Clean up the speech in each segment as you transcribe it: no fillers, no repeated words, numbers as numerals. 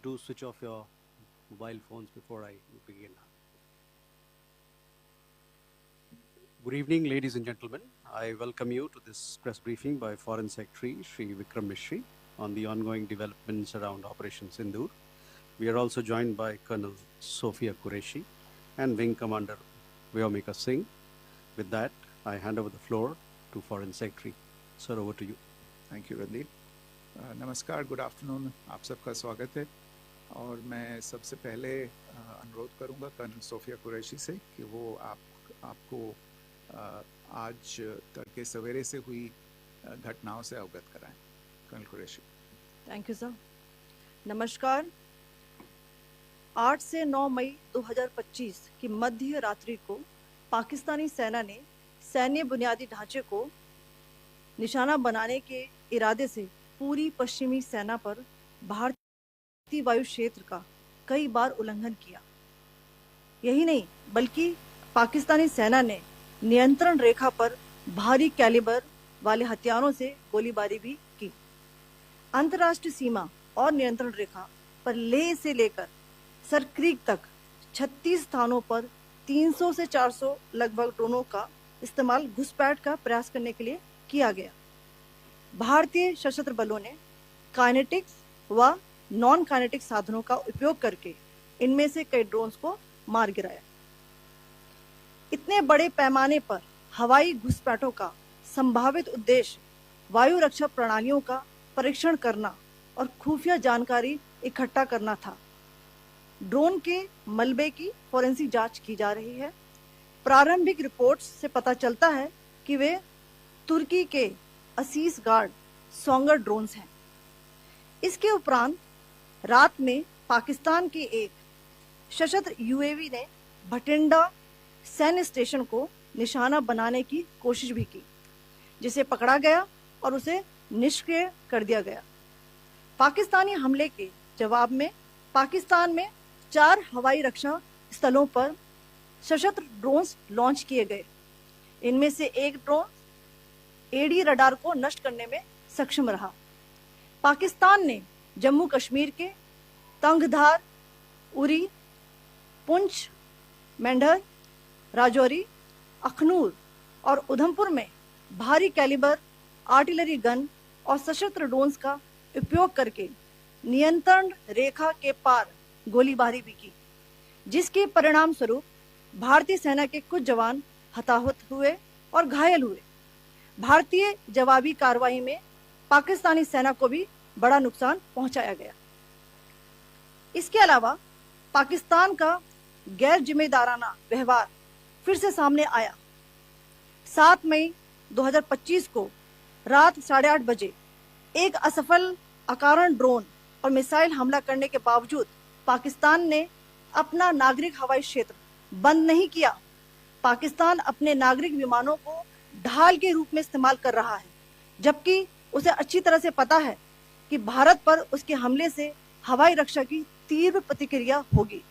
do switch off your mobile phones before I begin. Good evening, ladies and gentlemen. I welcome you to this press briefing by Foreign Secretary Shri Vikram Misri on the ongoing developments around Operation Sindoor. We are also joined by Colonel Sophia Qureshi and Wing Commander Vyomika Singh. With that, I hand over the floor to Foreign Secretary. Sir, over to you. Thank you Randeep. नमस्कार, good afternoon, आप सबका स्वागत है. और मैं सबसे पहले अनुरोध करूंगा कर्नल सोफिया कुरैशी से कि वो आपको आज तड़के सवेरे से हुई घटनाओं से अवगत कराएं. Colonel Qureshi. Thank you sir. नमस्कार. 8 से 9 मई 2025 की मध्य रात्रि को पाकिस्तानी सेना ने सैन्य बुनियादी ढांचे को निशाना बनाने के इरादे से पूरी पश्चिमी सेना पर भारतीय वायु क्षेत्र का कई बार उल्लंघन किया. यही नहीं बल्कि पाकिस्तानी सेना ने नियंत्रण रेखा पर भारी कैलिबर वाले हथियारों से गोलीबारी भी की. अंतर्राष्ट्रीय सीमा और नियंत्रण रेखा पर लेह से लेकर सरक्रीक तक 36 स्थानों पर 300 से 400 लगभग ड्रोनों का इस्तेमाल घुसपैठ का प्रयास करने के लिए किया गया. भारतीय सशस्त्र बलों ने काइनेटिक्स व नॉन काइनेटिक साधनों का उपयोग करके इनमें से कई ड्रोन्स को मार गिराया. इतने बड़े पैमाने पर हवाई घुसपैठों का संभावित उद्देश्य वायु रक्षा प्रणालियों का परीक्षण करना और खुफिया जानकारी इकट्ठा करना था. ड्रोन के मलबे की फोरेंसिक जांच की जा रही है. प्रारंभिक रिपोर्ट्स से पता चलता है कि वे तुर्की के असीस गार्ड सोंगर ड्रोन्स हैं. इसके उपरांत रात में पाकिस्तान के एक सशस्त्र यूएवी ने भटिंडा सैन्य स्टेशन को निशाना बनाने की कोशिश भी की, जिसे पकड़ा गया और उसे निष्क्रिय कर दिया गया. पाकिस्तानी हमले के जवाब में पाकिस्तान में 4 हवाई रक्षा स्थलों पर सशस्त्र ड्रोन्स लॉन्च किए गए. इनमें से एक ड्रोन एडी रडार को नष्ट करने में सक्षम रहा. पाकिस्तान ने जम्मू कश्मीर के तंगधार, उरी, पुंछ, मेंढर, राजौरी, अखनूर और उधमपुर में भारी कैलिबर आर्टिलरी गन और सशस्त्र ड्रोन्स का उपयोग करके नियंत्रण रेखा के पार गोलीबारी भी की, जिसके परिणाम स्वरूप भारतीय सेना के कुछ जवान हताहत हुए और घायल हुए. भारतीय जवाबी कार्रवाई में पाकिस्तानी सेना को भी बड़ा नुकसान पहुंचाया गया. इसके अलावा पाकिस्तान का गैर जिम्मेदाराना व्यवहार फिर से सामने आया. 7 मई 2025 को रात 8:30 बजे एक असफल अकारण ड्रोन और मिसाइल हमला करने के बावजूद पाकिस्तान ने अपना नागरिक हवाई क्षेत्र बंद नहीं किया. पाकिस्तान अपने नागरिक विमानों को ढाल के रूप में इस्तेमाल कर रहा है, जबकि उसे अच्छी तरह से पता है कि भारत पर उसके हमले से हवाई रक्षा की तीव्र प्रतिक्रिया होगी.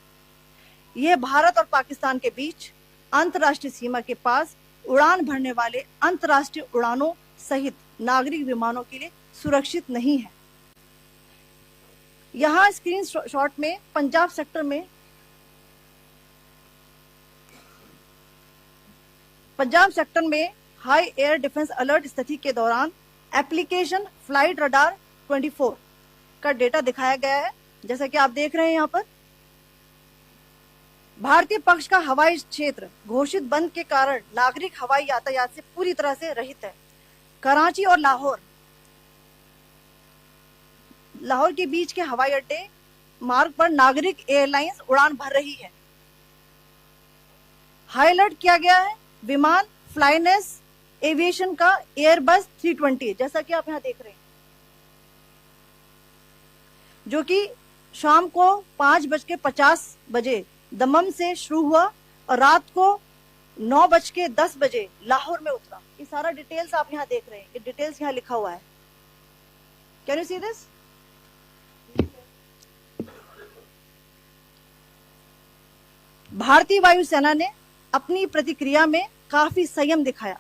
यह भारत और पाकिस्तान के बीच अंतर्राष्ट्रीय सीमा के पास उड़ान भरने वाले अंतर्राष्ट्रीय उड़ानों सहित नागरिक विमानों के लिए सुरक्षित नहीं है. यहाँ स्क्रीन शॉट में पंजाब सेक्टर में हाई एयर डिफेंस अलर्ट स्थिति के दौरान एप्लीकेशन फ्लाइट रडार 24 का डेटा दिखाया गया है. जैसा कि आप देख रहे हैं यहाँ पर भारतीय पक्ष का हवाई क्षेत्र घोषित बंद के कारण नागरिक हवाई यातायात से पूरी तरह से रहित है. कराची और लाहौर के बीच के हवाई अड्डे मार्ग पर नागरिक एयरलाइंस उड़ान भर रही है. हाई अलर्ट किया गया है विमान फ्लाइनेस एविएशन का एयरबस 320, जैसा कि आप यहाँ देख रहे हैं, जो कि शाम को 5:50 बजे दमम से शुरू हुआ और रात को 9:10 बजे लाहौर में उतरा. ये सारा डिटेल्स आप यहाँ देख रहे हैं. ये डिटेल्स यहाँ लिखा हुआ है. Can you see this? भारतीय वायुसेना ने अपनी प्रतिक्रिया में काफी संयम दिखाया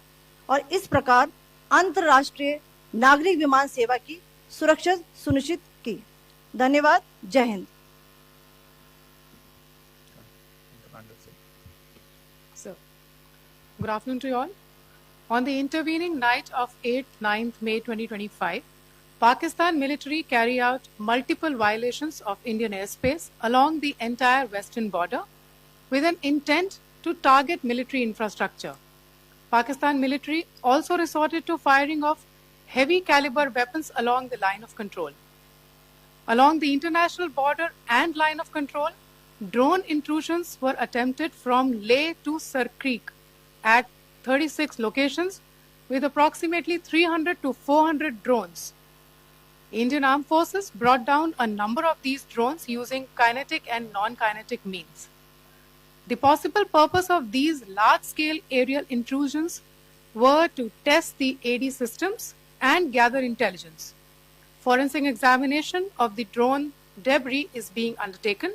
और इस प्रकार अंतर्राष्ट्रीय नागरिक विमान सेवा की सुरक्षा सुनिश्चित की. धन्यवाद. जय Hind. Good afternoon to you all. On the intervening night of 8th 9th May 2025, Pakistan military carry out multiple violations of Indian airspace along the entire western border with an intent to target military infrastructure. Pakistan military also resorted to firing of heavy caliber weapons along the line of control. Along the international border and line of control, drone intrusions were attempted from Leh to Sir Creek at 36 locations with approximately 300 to 400 drones. Indian Armed Forces brought down a number of these drones using kinetic and non-kinetic means. The possible purpose of these large-scale aerial intrusions were to test the AD systems and gather intelligence. Forensic examination of the drone debris is being undertaken.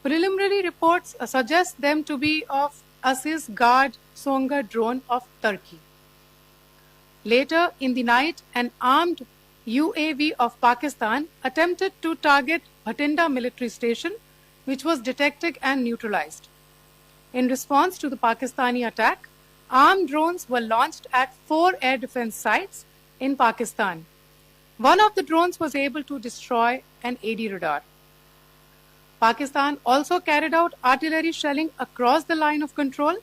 Preliminary reports suggest them to be of Aziz Guard Songa drone of Turkey. Later in the night, an armed UAV of Pakistan attempted to target Bhatinda military station, which was detected and neutralized. In response to the Pakistani attack, armed drones were launched at 4 air defense sites in Pakistan. One of the drones was able to destroy an AD radar. Pakistan also carried out artillery shelling across the line of control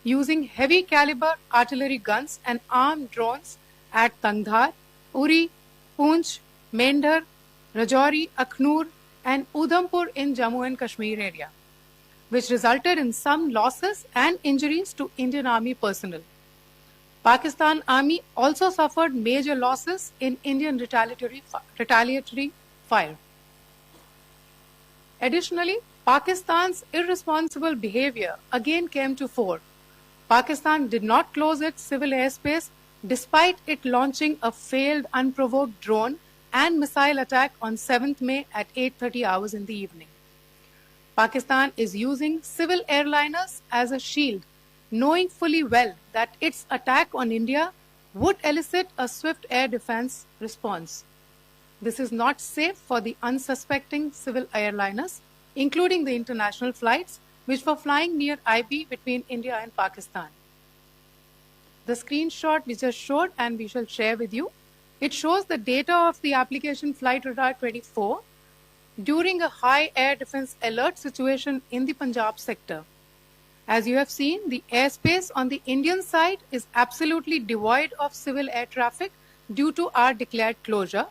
using heavy caliber artillery guns and armed drones at Tangdhar, Uri, Poonch, Mendhar, Rajouri, Akhnur and Udhampur in Jammu and Kashmir area, which resulted in some losses and injuries to Indian Army personnel. Pakistan Army also suffered major losses in Indian retaliatory fire. Additionally, Pakistan's irresponsible behavior again came to fore. Pakistan did not close its civil airspace despite it launching a failed unprovoked drone and missile attack on 7th May at 8:30 hours in the evening. Pakistan is using civil airliners as a shield, knowing fully well that its attack on India would elicit a swift air defense response. This is not safe for the unsuspecting civil airliners, including the international flights, which were flying near IB between India and Pakistan. The screenshot we just showed and we shall share with you, it shows the data of the application Flight Radar 24 during a high air defense alert situation in the Punjab sector. As you have seen, the airspace on the Indian side is absolutely devoid of civil air traffic due to our declared closure.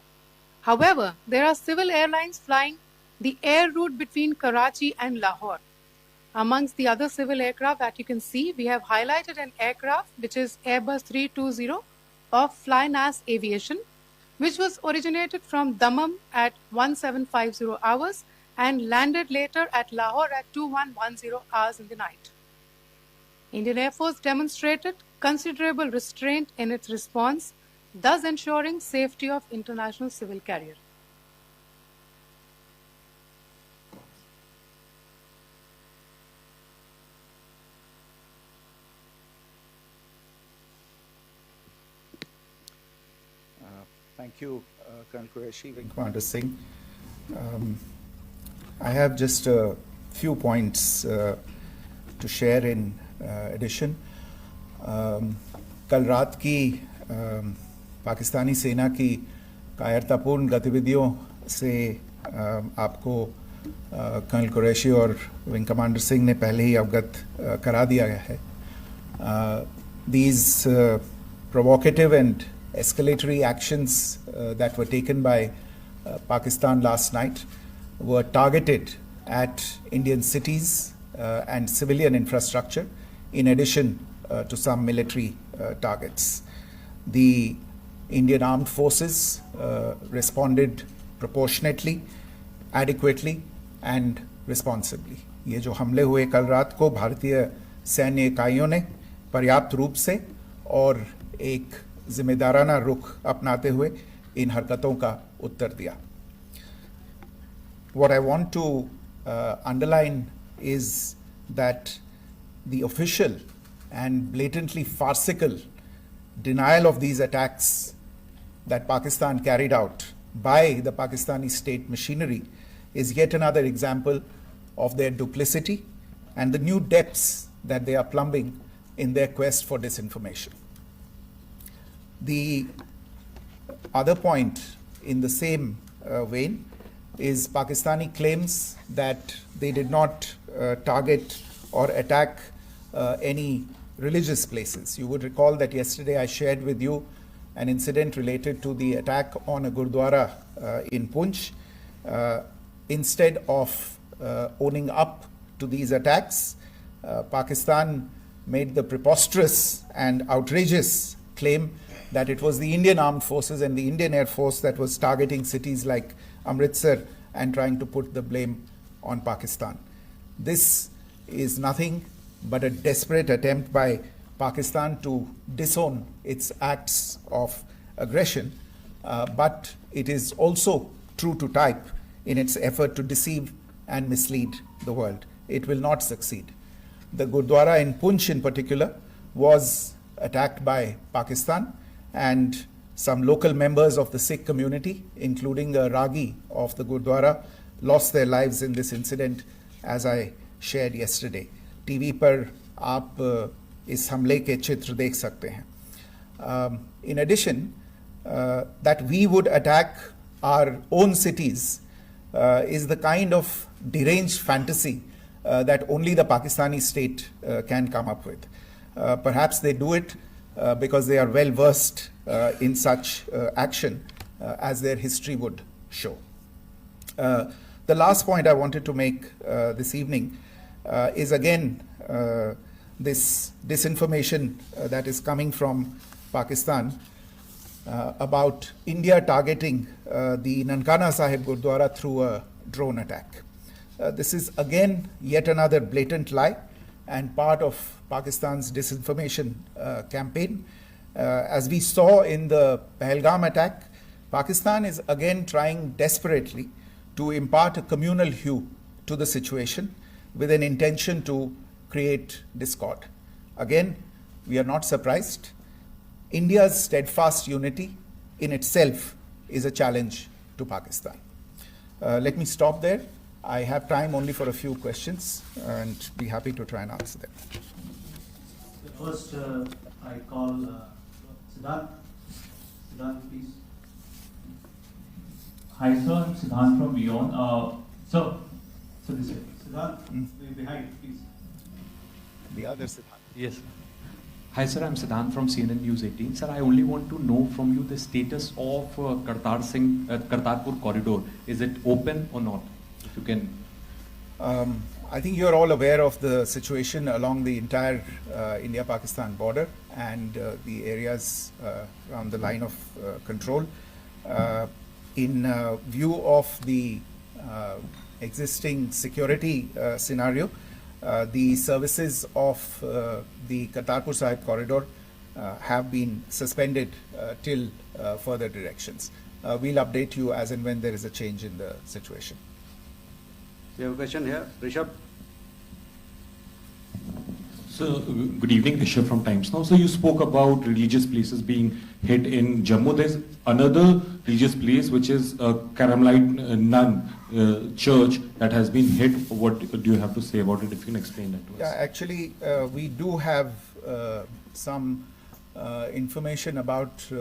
However, there are civil airlines flying the air route between Karachi and Lahore. Amongst the other civil aircraft that you can see, we have highlighted an aircraft which is Airbus 320 of Flynas Aviation, which was originated from Dammam at 1750 hours and landed later at Lahore at 2110 hours in the night. Indian Air Force demonstrated considerable restraint in its response, thus ensuring safety of international civil carrier. Thank you, Colonel Qureshi, Wing Commander Singh. I have just a few points to share in addition. कल रात की पाकिस्तानी सेना की कायरतापूर्ण गतिविधियों से आपको colonel Qureshi और विंग कमांडर सिंह ने पहले ही अवगत करा दिया गया है. These provocative and escalatory actions that were taken by Pakistan last night were targeted at Indian cities and civilian infrastructure, in addition to some military targets. The Indian Armed Forces responded proportionately, adequately and responsibly. ये जो हमले हुए कल रात को भारतीय सैन्य इकाइयों ने पर्याप्त रूप से और एक जिम्मेदाराना रुख अपनाते हुए इन हरकतों का उत्तर दिया. What I want to underline is that the official and blatantly farcical denial of these attacks that Pakistan carried out by the Pakistani state machinery is yet another example of their duplicity and the new depths that they are plumbing in their quest for disinformation. The other point in the same vein is Pakistani claims that they did not target or attack any religious places. You would recall that yesterday I shared with you an incident related to the attack on a Gurdwara in Poonch. Instead of owning up to these attacks, Pakistan made the preposterous and outrageous claim that it was the Indian Armed Forces and the Indian Air Force that was targeting cities like Amritsar and trying to put the blame on Pakistan. This is nothing but a desperate attempt by Pakistan to disown its acts of aggression, but it is also true to type in its effort to deceive and mislead the world. It will not succeed. The Gurdwara in Poonch in particular was attacked by Pakistan, and some local members of the Sikh community, including a Ragi of the Gurdwara, lost their lives in this incident, as I shared yesterday. TV पर आप इस हमले के चित्र देख सकते हैं. In addition, that we would attack our own cities is the kind of deranged fantasy that only the Pakistani state can come up with. Perhaps they do it because they are well versed in such action, as their history would show. The last point I wanted to make this evening is again this disinformation that is coming from Pakistan about India targeting the Nankana Sahib Gurdwara through a drone attack. This is again yet another blatant lie and part of Pakistan's disinformation campaign. As we saw in the Pahalgam attack, Pakistan is again trying desperately to impart a communal hue to the situation with an intention to create discord. Again, we are not surprised. India's steadfast unity in itself is a challenge to Pakistan. Let me stop there. I have time only for a few questions and be happy to try and answer them. First, I call Siddharth. Siddharth, please. Hi, sir. I'm Siddharth from Beyond. So this is Siddharth, behind, please. The other Siddharth. yes. Hi, sir. I'm Siddharth from CNN News 18. Sir, I only want to know from you the status of Kartarpur corridor. Is it open or not? If you can. I think you're all aware of the situation along the entire India-Pakistan border and the areas around the line of control. In view of the existing security scenario, the services of the Kartarpur Sahib corridor have been suspended till further directions. We'll update you as and when there is a change in the situation. We have a question here. Rishabh. So, good evening, Rishabh from Times Now. So, you spoke about religious places being hit in Jammu. There's another religious place which is a Carmelite nun church that has been hit. What do you have to say about it, if you can explain that to us? Yeah, actually, we do have some information about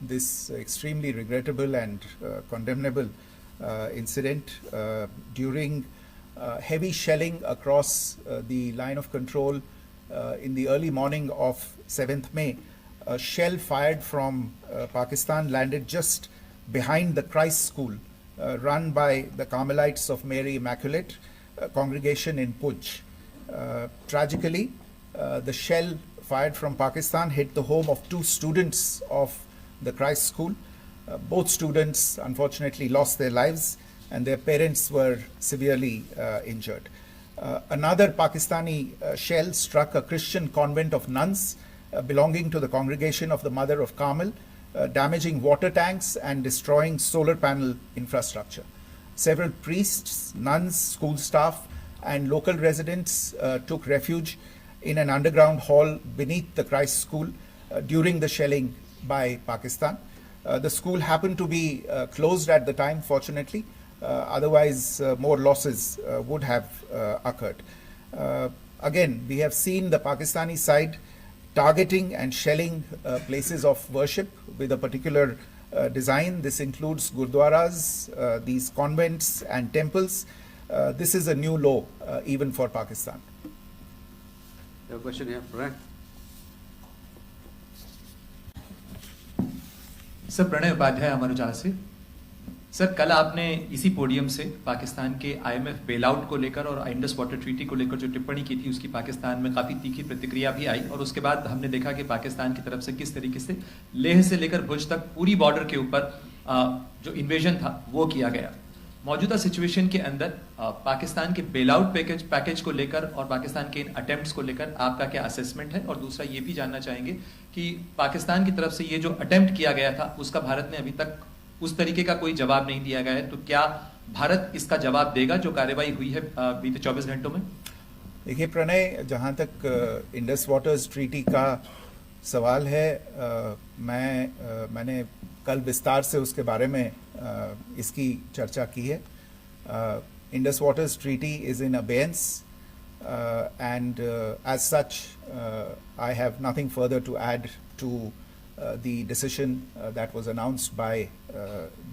this extremely regrettable and condemnable incident. During heavy shelling across the line of control in the early morning of 7th May, a shell fired from Pakistan landed just behind the Christ School run by the Carmelites of Mary Immaculate congregation in Poonch. Tragically, the shell fired from Pakistan hit the home of 2 students of the Christ School. Both students unfortunately lost their lives and their parents were severely injured. Another Pakistani shell struck a Christian convent of nuns belonging to the congregation of the Mother of Carmel, damaging water tanks and destroying solar panel infrastructure. Several priests, nuns, school staff, and local residents took refuge in an underground hall beneath the Christ School during the shelling by Pakistan. The school happened to be closed at the time, fortunately. Otherwise, more losses would have occurred. Again, we have seen the Pakistani side targeting and shelling places of worship with a particular design. This includes gurdwaras, these convents and temples. This is a new law even for Pakistan. You have a question here, Pranay? Sir Pranay Upadhyay Amar Ujala से। Sir कल आपने इसी podium से पाकिस्तान के IMF bailout को लेकर और Indus water treaty को लेकर जो टिप्पणी की थी उसकी पाकिस्तान में काफ़ी तीखी प्रतिक्रिया भी आई और उसके बाद हमने देखा कि पाकिस्तान की तरफ से किस तरीके से लेह से लेकर भुज तक पूरी बॉर्डर के ऊपर जो इन्वेजन था वो किया गया। मौजूदा सिचुएशन के अंदर पाकिस्तान के बेलआउट पैकेज को लेकर और पाकिस्तान के इन अटेम्प्ट्स को लेकर आपका क्या असेसमेंट है? और दूसरा ये भी जानना चाहेंगे कि पाकिस्तान की तरफ से ये जो अटेम्प्ट किया गया था उसका भारत ने अभी तक उस तरीके का कोई जवाब नहीं दिया गया है, तो क्या भारत इसका जवाब देगा जो कार्रवाई हुई है बीते 24 घंटों में? देखिए प्रणय, जहाँ तक इंडस वाटर्स ट्रीटी का सवाल है, मैंने कल विस्तार से उसके बारे में इसकी चर्चा की है। Indus waters treaty is in abeyance and as such I have nothing further to add to the decision that was announced by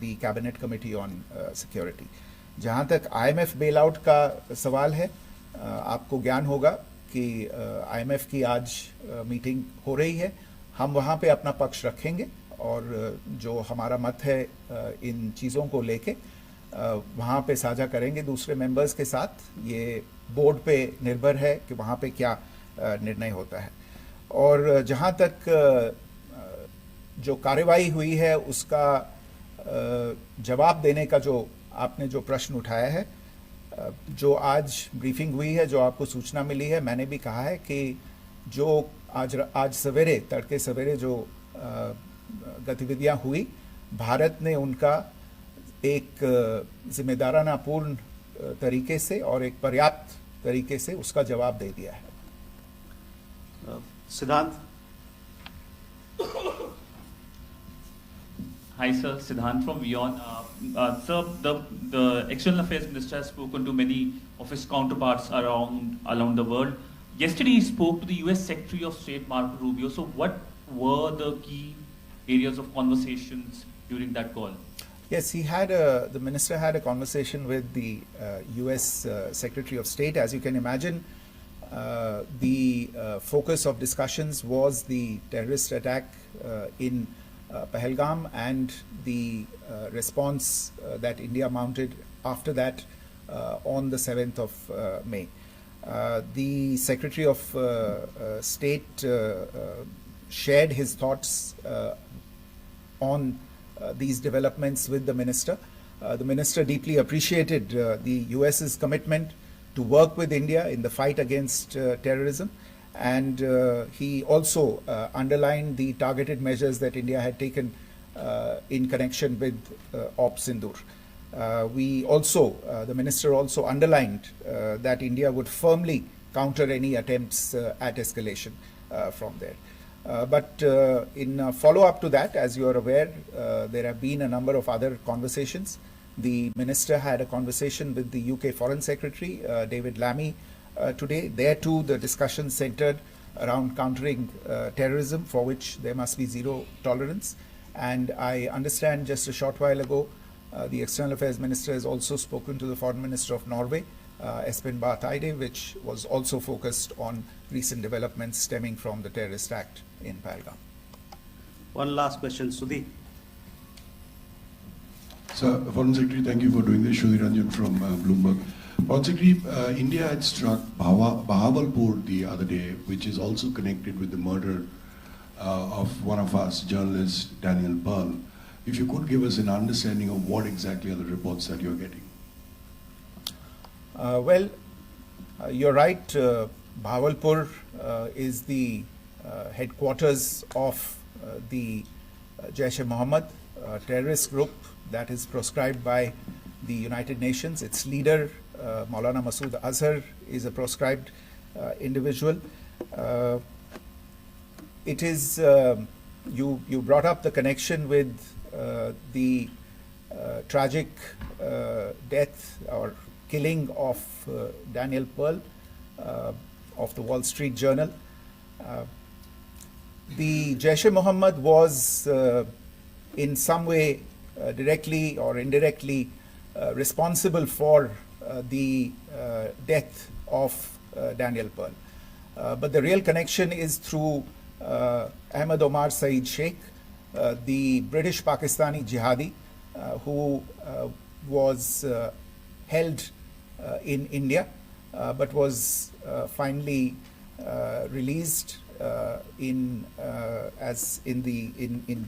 the cabinet committee on security. जहाँ तक IMF bailout का सवाल है, आपको ज्ञान होगा कि IMF की आज मीटिंग हो रही है। हम वहाँ पे अपना पक्ष रखेंगे और जो हमारा मत है इन चीज़ों को लेके वहाँ पे साझा करेंगे दूसरे मेंबर्स के साथ। ये बोर्ड पे निर्भर है कि वहाँ पे क्या निर्णय होता है। और जहाँ तक जो कार्रवाई हुई है उसका जवाब देने का जो आपने जो प्रश्न उठाया है, जो आज ब्रीफिंग हुई है, जो आपको सूचना मिली है, मैंने भी कहा है कि जो आज सवेरे तड़के सवेरे जो गतिविधियां हुई, भारत ने उनका एक जिम्मेदाराना पूर्ण तरीके से और एक पर्याप्त तरीके से उसका जवाब दे दिया है। सिद्धांत? Hi sir, Siddhant from WION. Sir, the External Affairs Minister has spoken to many of his counterparts around the world. Yesterday he spoke to the US Secretary of State Marco Rubio. So what were the key areas of conversations during that call? Yes, the minister had a conversation with the US Secretary of State. As you can imagine, the focus of discussions was the terrorist attack in Pahalgam and the response that India mounted after that on the 7th of May. The Secretary of State shared his thoughts on these developments with the minister. The minister deeply appreciated the US's commitment to work with India in the fight against terrorism, and he also underlined the targeted measures that India had taken in connection with Op Sindoor. The minister also underlined that India would firmly counter any attempts at escalation from there. But in follow-up to that, as you are aware, there have been a number of other conversations. The minister had a conversation with the UK Foreign Secretary, David Lammy, today. There too, the discussion centered around countering terrorism, for which there must be zero tolerance. And I understand just a short while ago, the External Affairs Minister has also spoken to the Foreign Minister of Norway, Espen Barth Eide, which was also focused on recent developments stemming from the terrorist act in Pahalgam. One last question, Sudhi. Sir, Foreign Secretary, thank you for doing this. Sudhi Ranjan from Bloomberg. Foreign Secretary, India had struck Bahawalpur the other day, which is also connected with the murder of one of us, journalist Daniel Pearl. If you could give us an understanding of what exactly are the reports that you're getting. You're right. Bahawalpur is the headquarters of the Jaish-e-Mohammed terrorist group that is proscribed by the United Nations. Its leader, Maulana Masood Azhar, is a proscribed individual. It is, you brought up the connection with the tragic death or killing of Daniel Pearl of the Wall Street Journal. the Jaish-e-Mohammed was in some way directly or indirectly responsible for the death of Daniel Pearl. But the real connection is through Ahmed Omar Saeed Sheikh, the British Pakistani jihadi who was held in India but was finally released in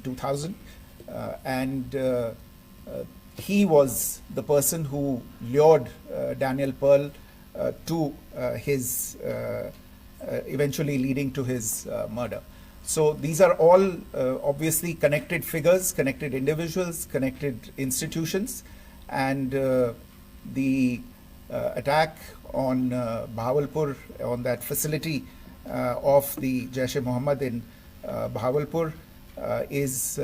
2000, and he was the person who lured Daniel Pearl to his eventually leading to his murder. So these are all obviously connected figures, connected individuals, connected institutions, and the attack on Bahawalpur, on that facility of the Jaish-e-Mohammed in Bahawalpur is,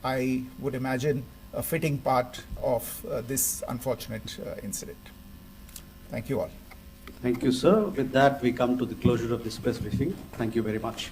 I would imagine, a fitting part of this unfortunate incident. Thank you all. Thank you, sir. With that, we come to the closure of this press briefing. Thank you very much.